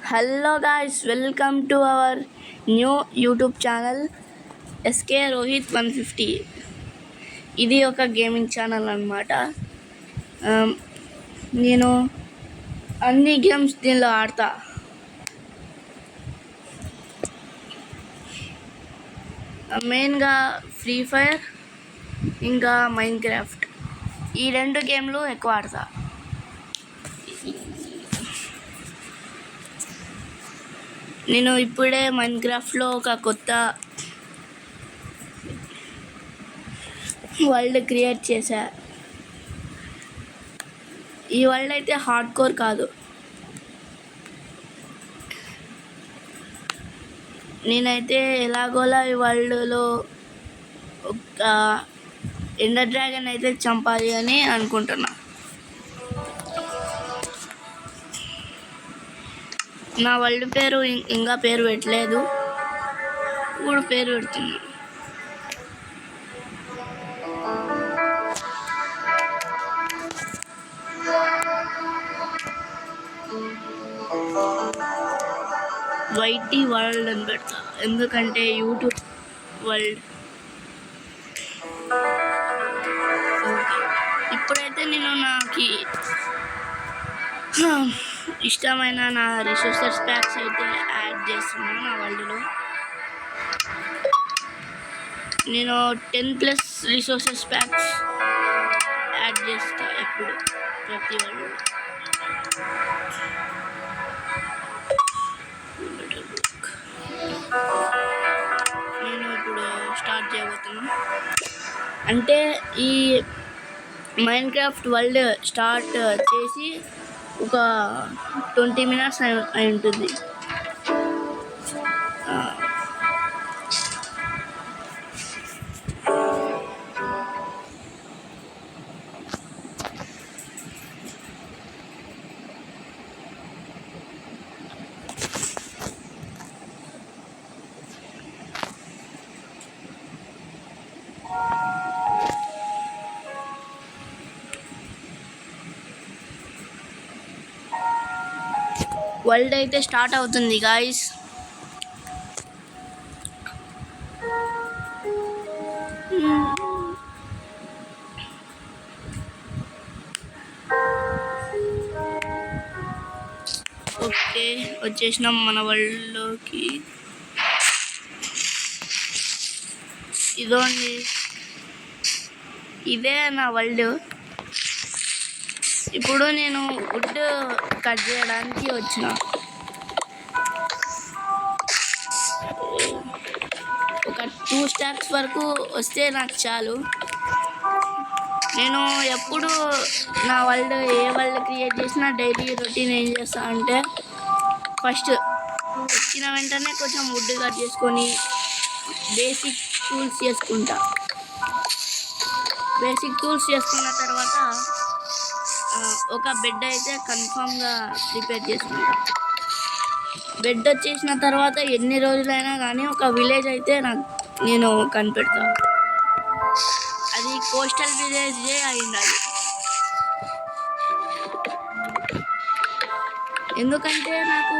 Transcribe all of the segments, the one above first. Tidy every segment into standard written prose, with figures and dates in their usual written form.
Hello guys, welcome to our new YouTube channel SK Rohit 150. ఇది ఒక gaming channel అన్నమాట. నేను అన్ని గేమ్స్ దీనిలో ఆడతా. మెయిన్గా ఫ్రీ ఫైర్ ఇంకా మైన్క్రాఫ్ట్, ఈ రెండు గేమ్లు ఎక్కువ ఆడతా. నేను ఇప్పుడే మైన్క్రాఫ్ట్లో ఒక కొత్త వరల్డ్ క్రియేట్ చేశా. ఈ వరల్డ్ అయితే హార్డ్ కోర్ కాదు. నేనైతే ఎలాగోలా ఈ వరల్డ్లో ఒక ఎండర్ డ్రాగన్ అయితే చంపాలి అని అనుకుంటున్నా. నా వరల్డ్ పేరు ఇంకా పేరు పెట్టలేదు, ఇప్పుడు పేరు పెడుతున్నా. వైటీ వరల్డ్ అని పెడతా, ఎందుకంటే యూట్యూబ్ వరల్డ్. ఇప్పుడైతే నేను నాకు ఇష్టమైన నా రిసోర్సెస్ ప్యాక్స్ అయితే యాడ్ చేస్తున్నాను నా వరల్డ్లో. నేను 10+ రిసోర్సెస్ ప్యాక్స్ యాడ్ చేస్తా ఎప్పుడు, ప్రతి వరల్డ్. నేను ఇప్పుడు స్టార్ట్ చేయబోతున్నా. అంటే ఈ మైన్క్రాఫ్ట్ వరల్డ్ స్టార్ట్ చేసి ఒక 20 minutes అయి ఉంటుంది. వరల్డ్ అయితే స్టార్ట్ అవుతుంది గాయ్స్. ఓకే, వచ్చేసినాం మన వరల్డ్లోకి. ఇదోండి, ఇదే నా వరల్డ్. ఇప్పుడు నేను వుడ్ కట్ చేయడానికి వచ్చిన. ఒక 2 stacks వరకు వస్తే నాకు చాలు. నేను ఎప్పుడు నా వరల్డ్ ఏ వరల్డ్ క్రియేట్ చేసినా డైలీ రొటీన్ ఏం చేస్తా అంటే, ఫస్ట్ వచ్చిన వెంటనే కొంచెం వుడ్ కట్ చేసుకొని బేసిక్ టూల్స్ చేసుకుంటా. బేసిక్ టూల్స్ చేసుకున్న తర్వాత ఒక బెడ్ అయితే కన్ఫామ్గా ప్రిపేర్ చేసుకుంటా. బెడ్ వచ్చేసిన తర్వాత ఎన్ని రోజులైనా కానీ ఒక విలేజ్ అయితే నేను కనిపెడతా. అది కోస్టల్ విలేజే అయి ఉండాలి, ఎందుకంటే నాకు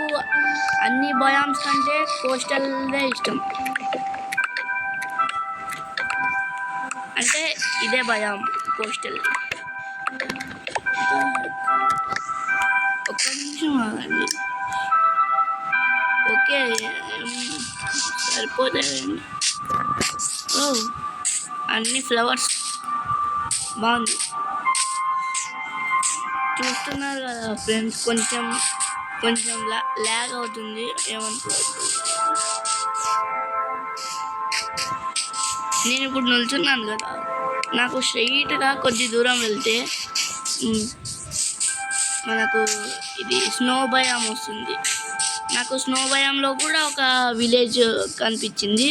అన్ని బయామ్స్ కంటే కోస్టల్దే ఇష్టం. అంటే ఇదే బయామ్, కోస్టల్. ఒక్క నిమిషం ఆగండి. ఓకే, సరిపోతాయండి. ఓ, అన్ని ఫ్లవర్స్ బాగుంది. చూస్తున్నారు కదా ఫ్రెండ్స్, కొంచెం ల్యాగ్ అవుతుంది, ఏమనుకోవద్దు. నేను ఇప్పుడు నిల్చున్నాను కదా, నాకు స్ట్రైట్గా కొద్ది దూరం వెళ్తే మనకు ఇది స్నో భయం వస్తుంది. నాకు స్నో భయంలో కూడా ఒక విలేజ్ కనిపించింది.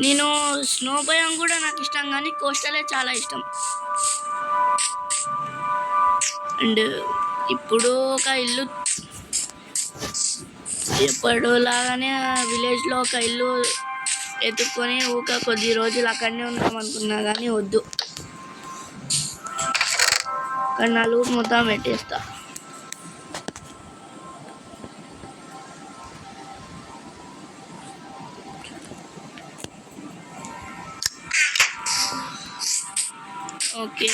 నేను స్నో భయం కూడా నాకు ఇష్టం, కానీ కోస్టలే చాలా ఇష్టం. అండ్ ఇప్పుడు ఒక ఇల్లు, ఎప్పటిలాగానే విలేజ్లో ఒక ఇల్లు ఎత్తుక్కొని కొద్ది రోజులు అక్కడనే ఉందాం అనుకున్నా, కానీ వద్దు. కానీ నా లూట్ మొత్తం పెట్టేస్తా. ఓకే.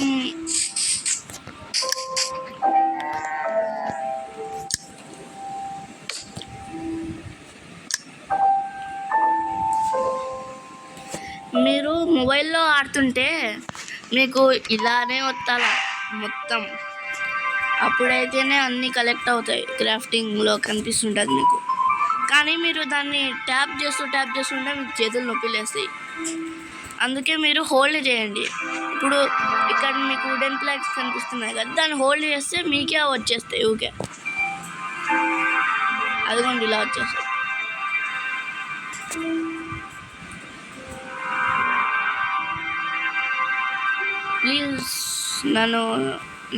మ్మ్. మీరు మొబైల్లో ఆడుతుంటే మీకు ఇలానే వస్తాల మొత్తం, అప్పుడైతేనే అన్నీ కలెక్ట్ అవుతాయి, క్రాఫ్టింగ్లో కనిపిస్తుంటుంది మీకు. కానీ మీరు దాన్ని ట్యాప్ చేస్తుంటే మీకు చేతులు నొప్పిలేస్తాయి. అందుకే మీరు హోల్డ్ చేయండి. ఇప్పుడు ఇక్కడ మీకు వుడెన్ ప్లాగ్స్ కనిపిస్తున్నాయి కదా, దాన్ని హోల్డ్ చేస్తే మీకే వచ్చేస్తాయి. ఓకే, అదిగోండి ఇలా వచ్చేస్తాయి. ప్లీజ్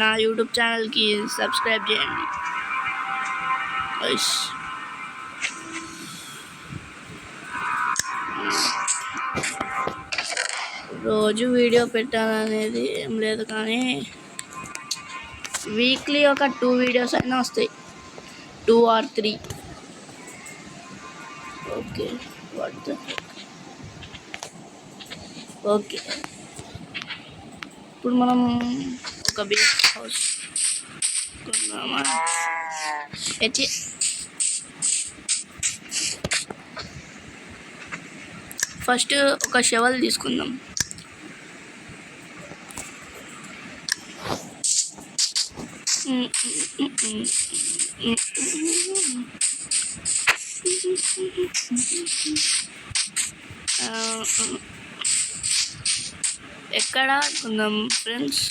నా యూట్యూబ్ ఛానల్కి సబ్స్క్రైబ్ చేయండి. రోజు వీడియో పెట్టాలనేది ఏం లేదు, కానీ వీక్లీ ఒక 2 వీడియోస్ అయినా వస్తాయి, 2 or 3. Okay, okay. ఇప్పుడు మనం ఒక బిగ్ హౌస్ కొన్నామా? ఫస్ట్ ఒక షవల్ తీసుకుందాం. ఎక్కడ కొందాం ఫ్రెండ్స్?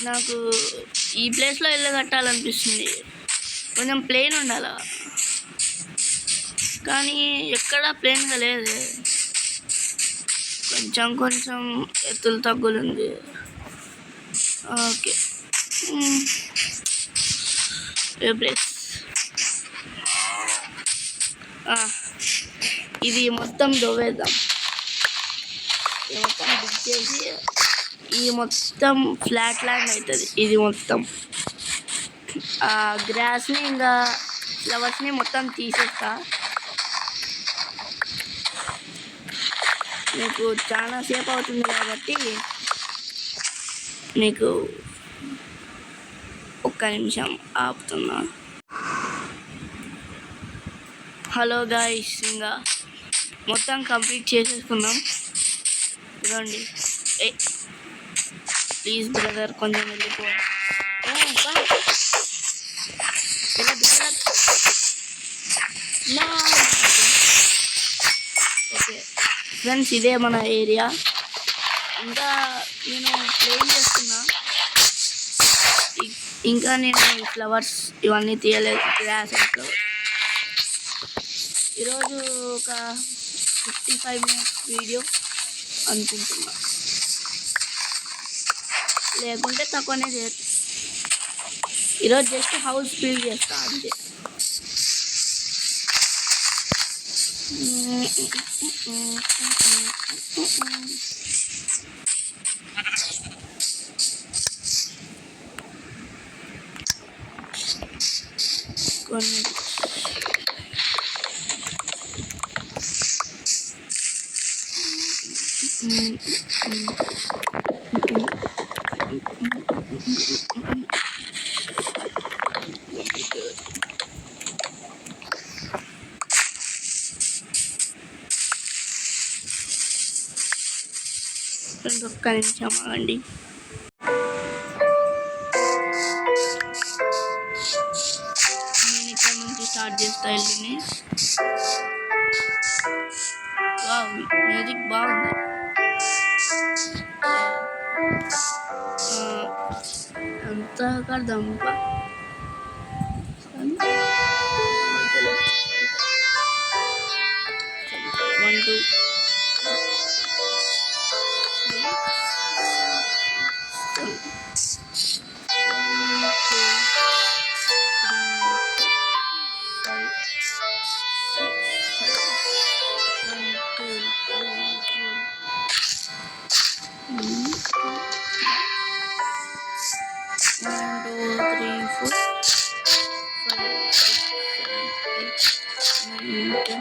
నాకు ఈ ప్లేస్లో ఇల్లు కట్టాలనిపిస్తుంది. కొంచెం ప్లేన్ ఉండాల, కానీ ఎక్కడ ప్లేన్గా లేదు, కొంచెం ఎత్తులు తగ్గులుంది. ఓకే, ఏ ప్లేస్? ఇది మొత్తం దోవేద్దాం. ఇది మొత్తం బిగ్ చేసి ఈ మొత్తం ఫ్లాట్ ల్యాండ్ అవుతుంది. ఇది మొత్తం గ్రాస్ని ఇంకా ఫ్లవర్స్ని మొత్తం తీసేస్తా. మీకు చాలా సేపు అవుతుంది కాబట్టి మీకు ఒక్క నిమిషం ఆపుతున్నా. హలో గాయ్స్, ఇంకా మొత్తం కంప్లీట్ చేసేసుకుందాం. ఇదండి. ప్లీజ్ బ్రదర్, కొంచెం వెళ్ళిపో. ఓకే ఫ్రెండ్స్, ఇదే మన ఏరియా. ఇంకా నేను ప్లేన్ చేస్తున్నా, ఇంకా నేను ఫ్లవర్స్ ఇవన్నీ తీయలేదు, గ్రాస్ అండ్ ఫ్లవర్స్. ఈరోజు ఒక 55 minutes వీడియో అనుకుంటున్నా, లేకుంటే తక్కువనే చేయొచ్చు. ఈరోజు జస్ట్ హౌస్ బిల్డ్ చేస్తా అంతే. కొన్ని ఒక్క నిమిషం ఆగండి. నేను ఇక్కడ నుంచి స్టార్ట్ చేస్తా ఇల్లుని. మ్యూజిక్ బాగుంది. అంతా కడదాం. 1 2 10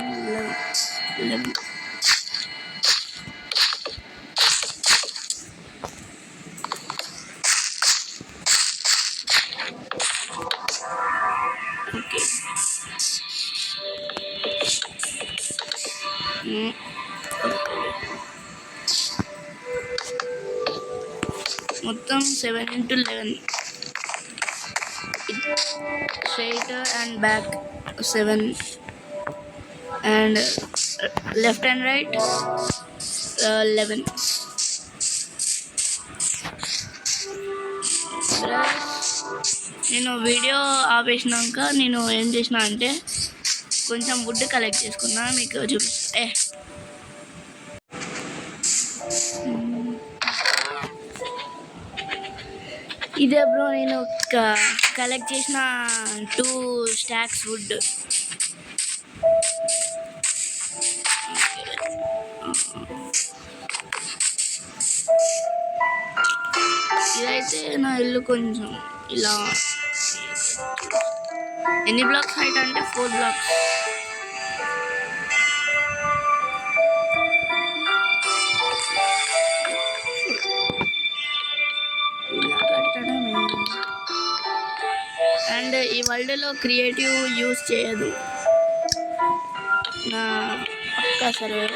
11 మొత్తం 7x11 straight and back 7 and left and right 11. నేను వీడియో ఆపేసినాక నేను ఏం చేసిన అంటే కొంచెం వుడ్ కలెక్ట్ చేసుకున్నా, మీకు చూపిస్తా. ఇదే బ్రో నేను కలెక్ట్ చేసిన 2 stacks వుడ్. ఇదైతే నా ఇల్లు కొంచెం ఇలా ఎన్ని బ్లాక్స్ హైట్ అంటే 4 బ్లాక్స్. ఇలా కట్టడమే. అండ్ ఈ వరల్డ్లో క్రియేటివ్ యూజ్ చేయదు నా పక్కా సర్వర్.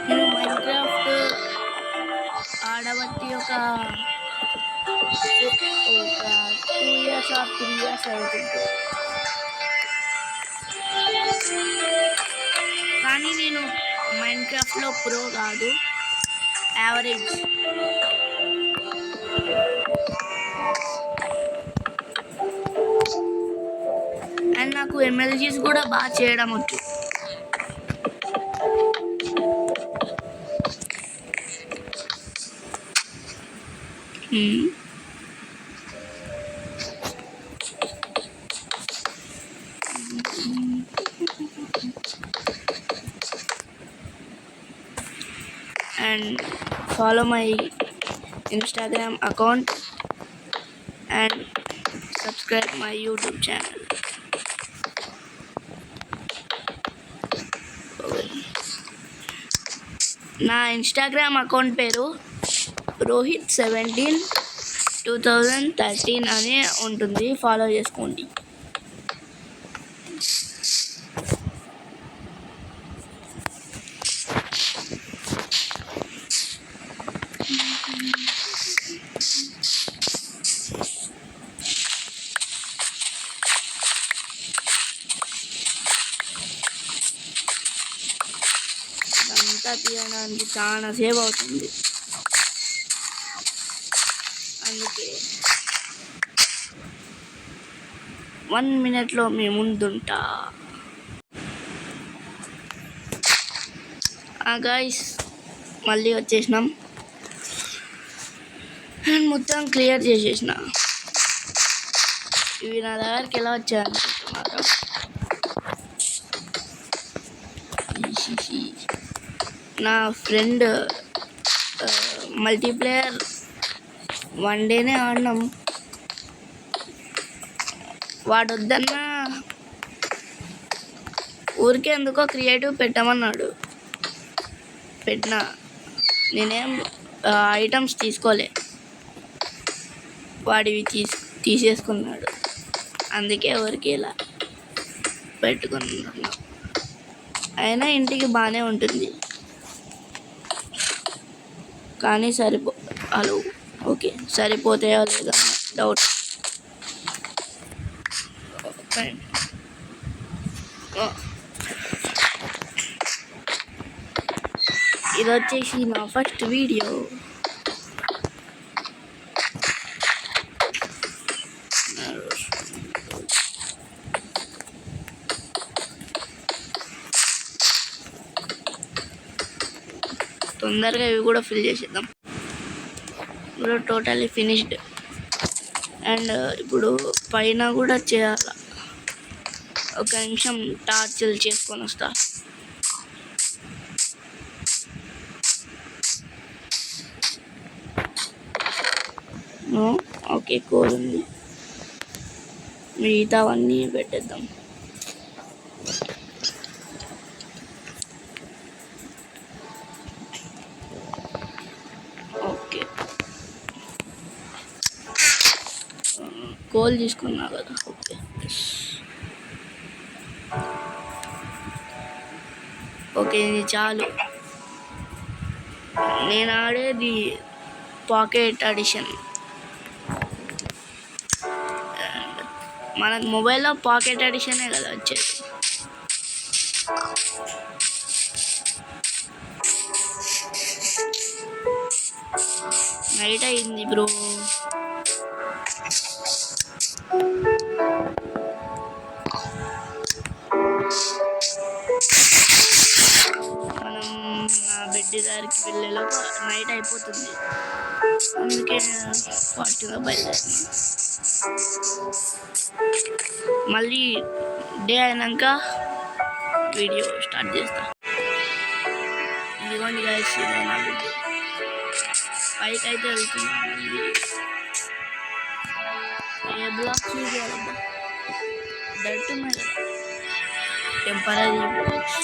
నేను మైన్క్రాఫ్ట్ ఆడబట్టి ఒక 2 years or 3 years అవుతుంది. కానీ నేను మైన్క్రాఫ్ట్లో ప్రో కాదు, యావరేజ్. అండ్ నాకు MLGs కూడా బాగా చేయడం వచ్చు. And follow my Instagram account and subscribe my YouTube channel. నా ఇన్స్టాగ్రామ్ అకౌంట్ పేరు rohit17 2013 అనే ఉంటుంది, ఫాలో చేసుకోండి. అంతా తీయడానికి చాలా సేపు అవుతుంది, అందుకే 1 minute మీ ముందుంటా. గాయ్స్ మళ్ళీ వచ్చేసినాం అండ్ మొత్తం క్లియర్ చేసేసిన. ఇవి నా దగ్గరికి ఎలా వచ్చాయనుకుంటున్నారు? నా ఫ్రెండ్ మల్టీప్లేయర్ 1 డేనే ఆడినాం, వాడు వద్దన్నా ఊరికే ఎందుకో క్రియేటివ్ పెట్టమన్నాడు. పెట్టినా నేనేం ఐటమ్స్ తీసుకోలే, వాడివి తీసేసుకున్నాడు, అందుకే ఊరికే ఇలా పెట్టుకున్నాను. అయినా ఇంటికి బాగానే ఉంటుంది, కానీ హలో ఓకే సరిపోతాయో లేదా డౌట్. ఇది వచ్చేసి నా ఫస్ట్ వీడియో. తొందరగా ఇవి కూడా ఫిల్ చేసేద్దాం. ఇప్పుడు టోటల్లీ ఫినిష్డ్. అండ్ ఇప్పుడు పైన కూడా చేయాల. ఒక నిమిషం టార్చర్ చేసుకొని వస్తా. ఓకే కూల్ ఉంది, మిగతావన్నీ పెట్టేద్దాం. స్క్రోల్ తీసుకున్నా కదా. ఓకే ఓకే ఇది చాలు. నేను ఆడేది పాకెట్ ఎడిషన్. మనకు మొబైల్లో పాకెట్ ఎడిషనే కదా వచ్చేది. నైట్ అయింది బ్రో. మనం నా బెడ్ దగ్గరికి వెళ్ళేలోపు నైట్ అయిపోతుంది. అందుకే ఫాస్ట్గా బయలుదేరిన. మళ్ళీ డే అయినాక వీడియో స్టార్ట్ చేస్తా. ఇదిగోండి గైస్, ఇదే నా బెడ్. పైకి అయితే వెళ్తున్నాను. ఏ బ్లాక్స్ యూజ్ చేయాలబ్బా? డైరెక్ట్ ఉన్నాయి కదా టెంపరీ బ్లాక్స్.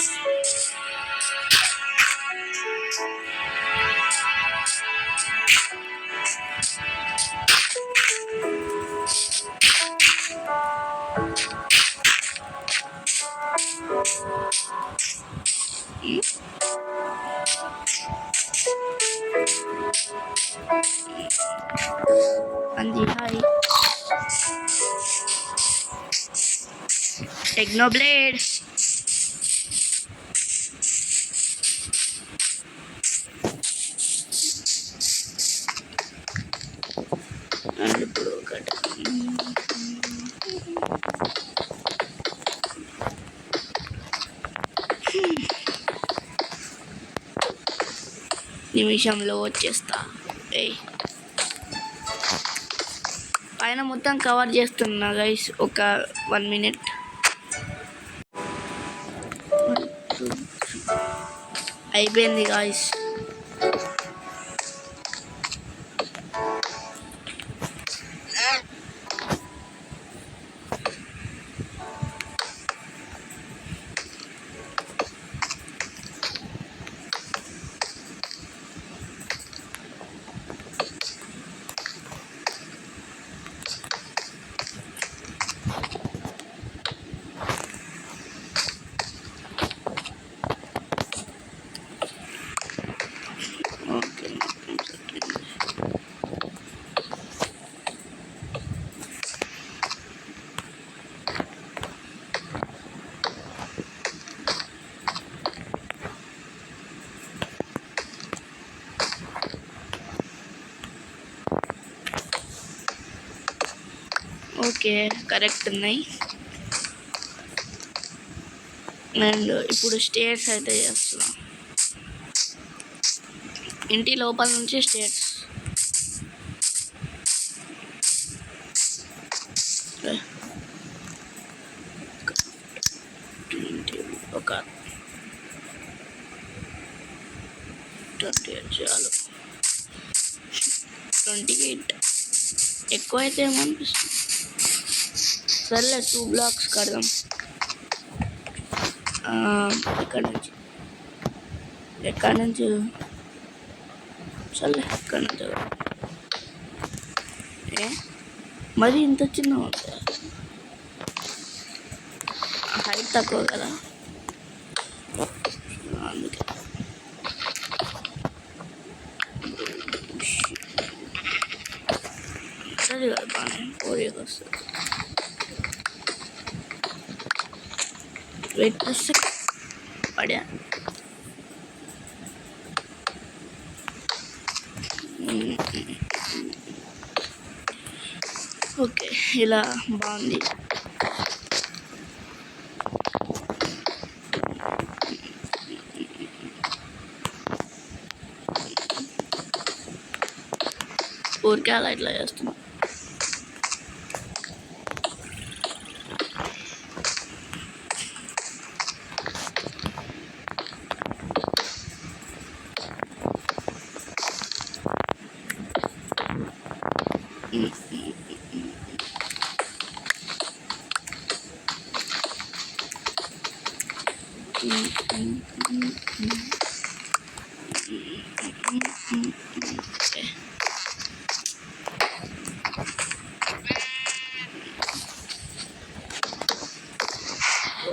అంది హాయ్ టెక్నోబ్లేడ్. అండ్ ఇప్పుడు ఒకటి నిమిషంలో వచ్చేస్తా. పైన మొత్తం కవర్ చేస్తున్నా గైస్, ఒక 1 minute. అయిపోయింది గాయస్. ఓకే కరెక్ట్ ఉన్నాయి. అండ్ ఇప్పుడు స్టేర్స్ అయితే చేస్తున్నా. ఇంటి లోపల నుంచి స్టేర్స్. ఒక 28 చాలు. 28 ఎక్కువ అయితే ఏమనిపిస్తుంది. సర్లే 2 blocks కడదాం. ఎక్కడి నుంచి సర్లే ఎక్కడి నుంచి మరి ఇంత చిన్న హైట్ తక్కువ కదా, అందుకే. సరే కదా బాగానే కోరిక వస్తుంది. వెయిట్ పడా. ఓకే ఇలా బాగుంది. ఊరికే అలా ఇట్లా చేస్తున్నా.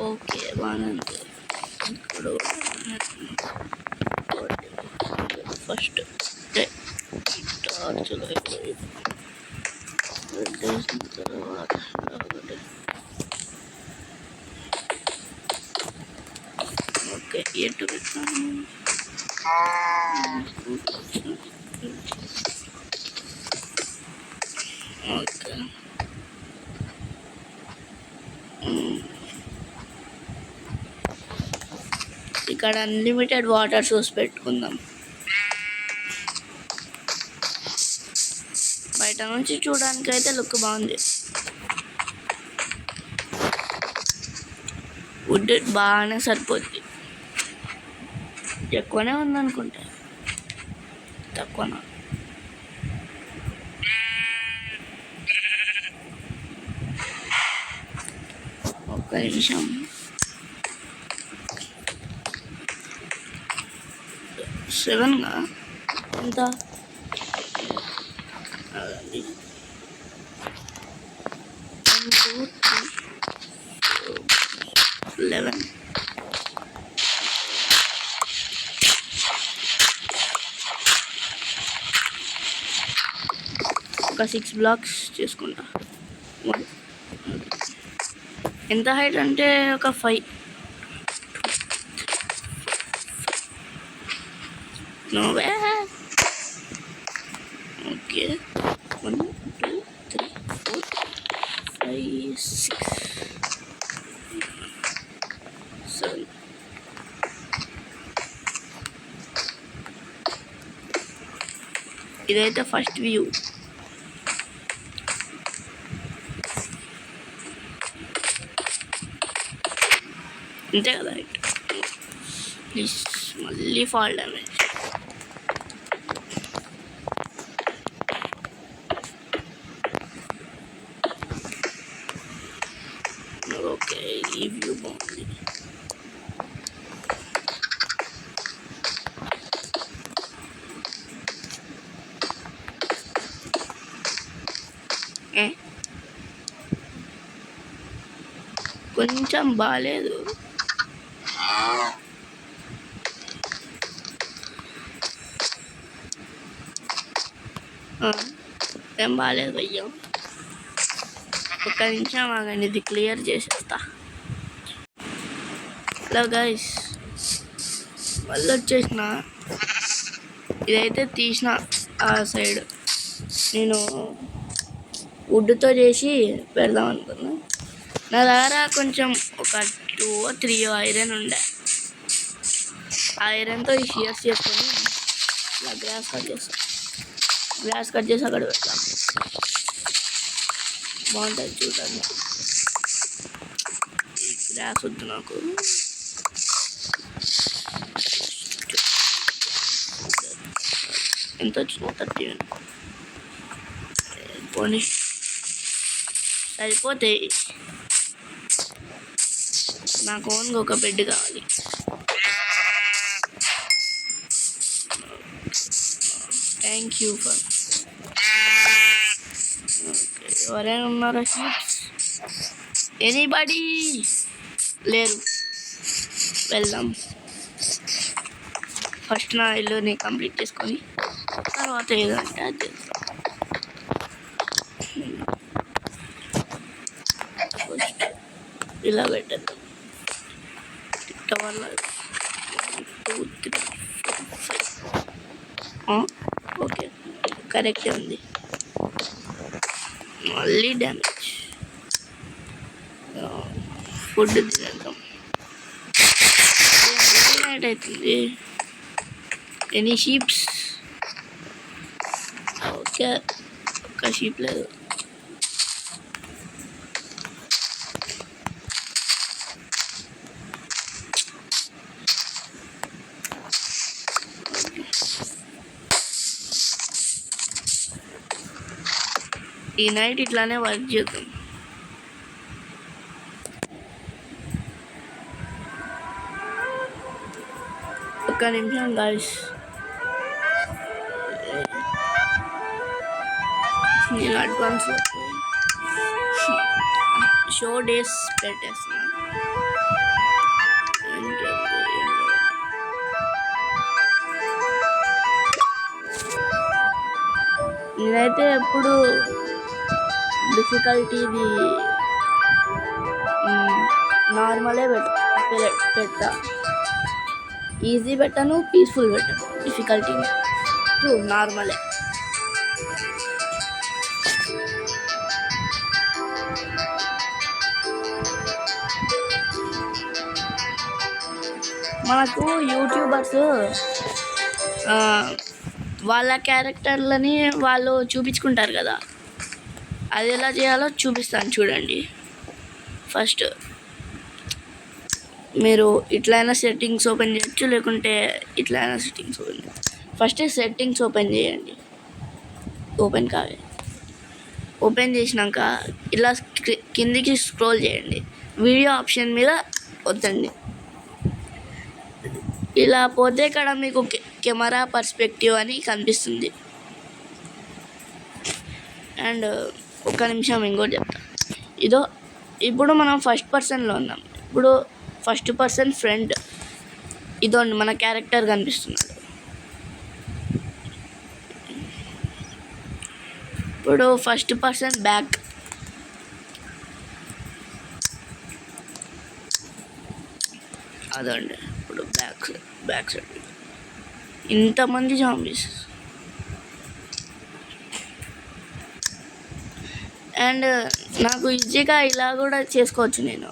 ఓకే బాగానే ఉంది. ఇప్పుడు ఫస్ట్ టార్చ్లో పెట్టేసిన తర్వాత ఒకటి ఓకే ఎటు పెట్టాను. ఓకే ఇక్కడ అన్లిమిటెడ్ వాటర్ సోర్స్ పెట్టుకుందాం. బయట నుంచి చూడడానికి అయితే లుక్ బాగుంది. వుడ్ బాగానే సరిపోద్ది. ఎక్కువనే ఉందనుకుంటా, తక్కువనా? ఒక్క నిమిషం. 7 ఎంత? 1 2 3 11. ఒక 6 బ్లాక్స్ చేసుకుంటా. ఎంత హైట్ అంటే ఒక 5. నోవే. ఓకే 1 2 3 4 5 6 7. ఇదైతే ఫస్ట్ వ్యూ. అంతే కదా రైట్. ప్లీజ్ మళ్ళీ ఫాల్ డ్యామేజ్. ఓకే ఈ వ్యూ బాగుంది. కొంచెం బాగాలేదు. ఏం బాగాలేదు భయ్యం. ఒక్క నిమిషం ఆగండి, ఇది క్లియర్ చేసేస్తా. హలో గైస్, మళ్ళీ వచ్చేసిన. ఇదైతే తీసిన ఆ సైడ్. నేను వుడ్తో చేసి పెడదాం అనుకున్నా. నా దగ్గర కొంచెం ఒక 2 or 3 ఐరన్ ఉండే. ఆ ఐరన్తో ఈ షియర్స్ చేసుకొని ఇలా గ్రాస్ కట్ చేస్తాం. గ్రాస్ కట్ చేసి అక్కడ పెడతాం. బాగుంటుంది చూడండి. ఈ గ్రాస్ వద్దు నాకు. ఎంత వచ్చింది? 30 పోనీ సరిపోతాయి. నాకు ఓన్గా ఒక బెడ్ కావాలి. Thank you for. ఓకే ఎవరైనా ఉన్నారా? షీప్స్ ఎనీబడి లేరు. వెళ్దాం. ఫస్ట్ నా ఇల్లుని కంప్లీట్ చేసుకొని తర్వాత ఏదంటే అది చేస్తాం. ఫస్ట్ ఇలా పెట్టేద్దాం. వల్ల 1 2 3 4 5. ఓకే కరెక్టే ఉంది. మళ్ళీ డ్యామేజ్. ఫుడ్ తినేద్దాం. నైట్ అవుతుంది. Any sheeps? ఓకే ఒక్క షీప్ లేదు. ఈ నైట్ ఇట్లానే వర్క్ చేద్దాం. ఒక్క నిమిషం గాయ్స్, నేను అడ్వాన్స్ షో డేస్ పెట్టేస్తున్నా. నేనైతే ఎప్పుడు డిఫికల్టీది నార్మలే పెట్టా. ఈజీ పెట్టాను, పీస్ఫుల్ పెట్టాను. డిఫికల్టీని నార్మలే. మనకు యూట్యూబర్స్ వాళ్ళ క్యారెక్టర్లని వాళ్ళు చూపించుకుంటారు కదా, అది ఎలా చేయాలో చూపిస్తాను చూడండి. ఫస్ట్ మీరు ఇట్లయినా సెట్టింగ్స్ ఓపెన్ చేయొచ్చు, లేకుంటే ఇట్లయినా సెట్టింగ్స్ ఓపెన్ చేయొచ్చు. ఫస్ట్ సెట్టింగ్స్ ఓపెన్ చేయండి. ఓపెన్ చేసినాక ఇలా కిందికి స్క్రోల్ చేయండి. వీడియో ఆప్షన్ మీద వద్దండి. ఇలా పోతే ఇక్కడ మీకు కెమెరా పర్స్పెక్టివ్ అని కనిపిస్తుంది. అండ్ ఒక్క నిమిషం ఇంకోటి చెప్తా. ఇప్పుడు మనం ఫస్ట్ పర్సన్లో ఉన్నాం. ఇప్పుడు ఫస్ట్ పర్సన్ ఫ్రంట్ ఇదోండి మన క్యారెక్టర్ కనిపిస్తున్నాడు. ఇప్పుడు ఫస్ట్ పర్సన్ బ్యాక్. అదండి ఇప్పుడు బ్యాక్ సైడ్ ఇంతమంది జాంబీస్. అండ్ నాకు ఈజీగా ఇలా కూడా చేసుకోవచ్చు. నేను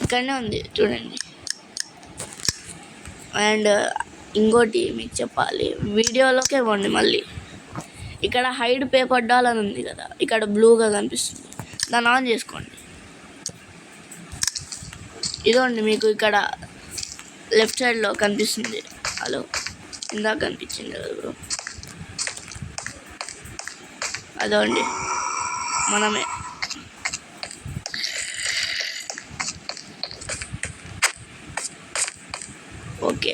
ఇక్కడనే ఉంది చూడండి. అండ్ ఇంకోటి మీకు చెప్పాలి, వీడియోలోకే ఇవ్వండి. మళ్ళీ ఇక్కడ హైడ్ పేపర్ డాల్ అని ఉంది కదా, ఇక్కడ బ్లూగా కనిపిస్తుంది, దాన్ని ఆన్ చేసుకోండి. ఇదండి మీకు ఇక్కడ లెఫ్ట్ సైడ్లో కనిపిస్తుంది. హలో, ఇందాక కనిపించింది కదా బ్రో, అదండి మనమే. ఓకే,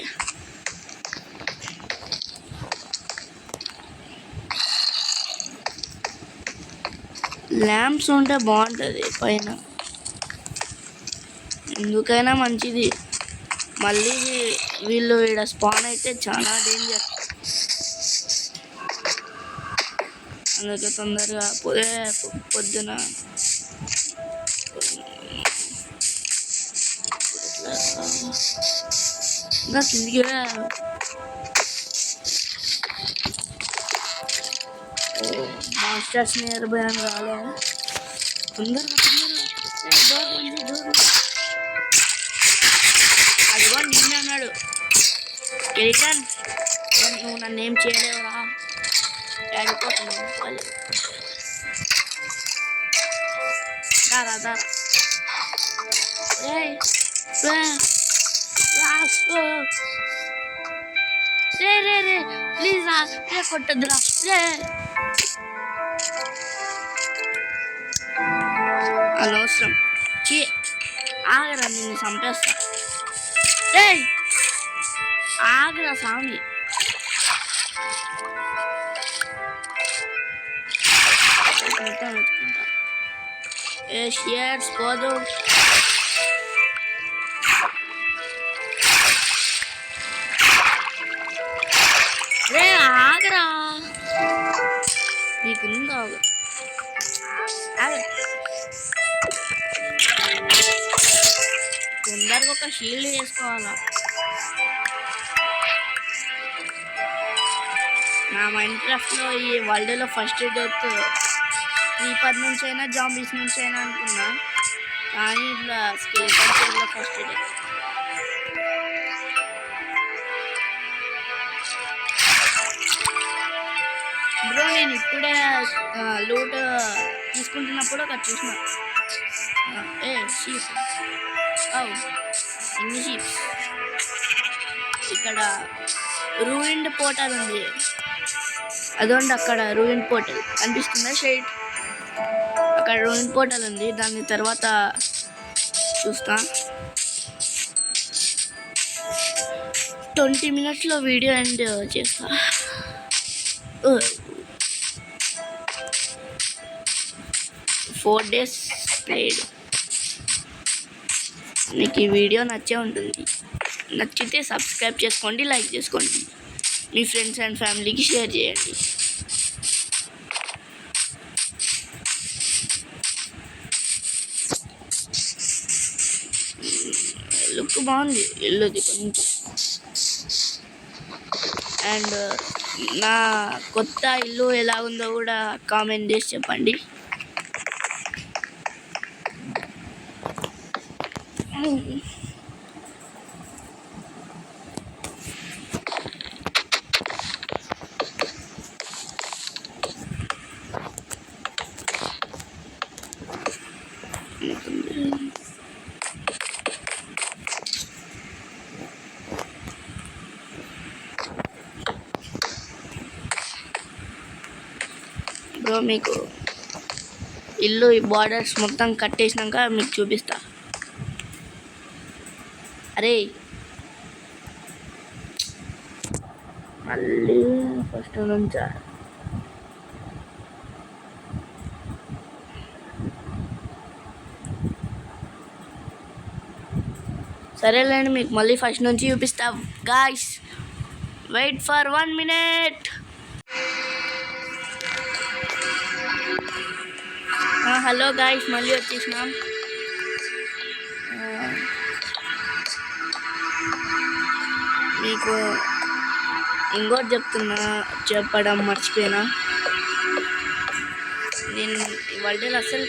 ల్యాంప్స్ ఉంటే బాగుంటుంది పైన, ఎందుకైనా మంచిది. మళ్ళీ వీళ్ళు ఇక్కడ స్పాన్ అయితే చాలా డేంజర్. అందుకే తొందరగా పొద్దున ఇంకా కిందికి మాస్టర్స్ నియర్ బై అని రాలే. తొందరగా అదిగో నిన్నే అన్నాడు కెరికన్, నువ్వు నన్ను ఏం చేయలేవురా, ఆడిపోతున్నావు. వాళ్ళు దారా రే ప్లీజ్ రా, కొట్టద్దురా రే. అనవసరం, ఆగరా, నిన్ను చంపేస్తా. ఆగరా స్వామి. వెతుకుంటా షేర్స్ పోదు. రే ఆగరా, నీకుందా? తొందరగా ఒక షీల్డ్ వేసుకోవాలా. నా మైన్క్రాఫ్ట్లో ఈ వరల్డ్లో ఫస్ట్ డెత్ క్రీపర్ నుంచి అయినా జాంబీస్ నుంచి అయినా అనుకున్నా, కానీ ఇట్లా స్కెలిటన్స్లో ఫస్ట్ డెత్. బ్రో నేను ఇప్పుడే లూట్ తీసుకుంటున్నప్పుడు అక్కడ చూసిన షీప్. ఎన్ని షీప్స్. ఇక్కడ రూయిన్డ్ పోర్టల్ ఉంది, అదొండి అక్కడ రూయిన్డ్ పోర్టల్ కనిపిస్తుందా షైట్? అక్కడ రూయిన్డ్ పోర్టల్ ఉంది, దాని తర్వాత చూస్తా. 20 minutesలో వీడియో ఎండ్ చేస్తా. 4 days ప్లేడ్. మీకు ఈ వీడియో నచ్చే ఉంటుంది. నచ్చితే సబ్స్క్రైబ్ చేసుకోండి, లైక్ చేసుకోండి, మీ ఫ్రెండ్స్ అండ్ ఫ్యామిలీకి షేర్ చేయండి. బాగుంది ఇల్లుది కొంచెం. అండ్ నా కొత్త ఇల్లు ఎలా ఉందో కూడా కామెంట్ చేసి చెప్పండి. బ్రో మీకు ఇల్లు ఈ బార్డర్స్ మొత్తం కట్టేసినాక మీకు చూపిస్తా. అరే మళ్ళీ ఫస్ట్ నుంచా? సరేలేండి, మీకు మళ్ళీ ఫస్ట్ నుంచి చూపిస్తా. Guys wait for 1 minute. Hello guys, మళ్ళీ వచ్చేసినాం. మీకు ఇంకోటి చెప్పడం మర్చిపోయినా. నేను ఈ వరల్డ్ అసలు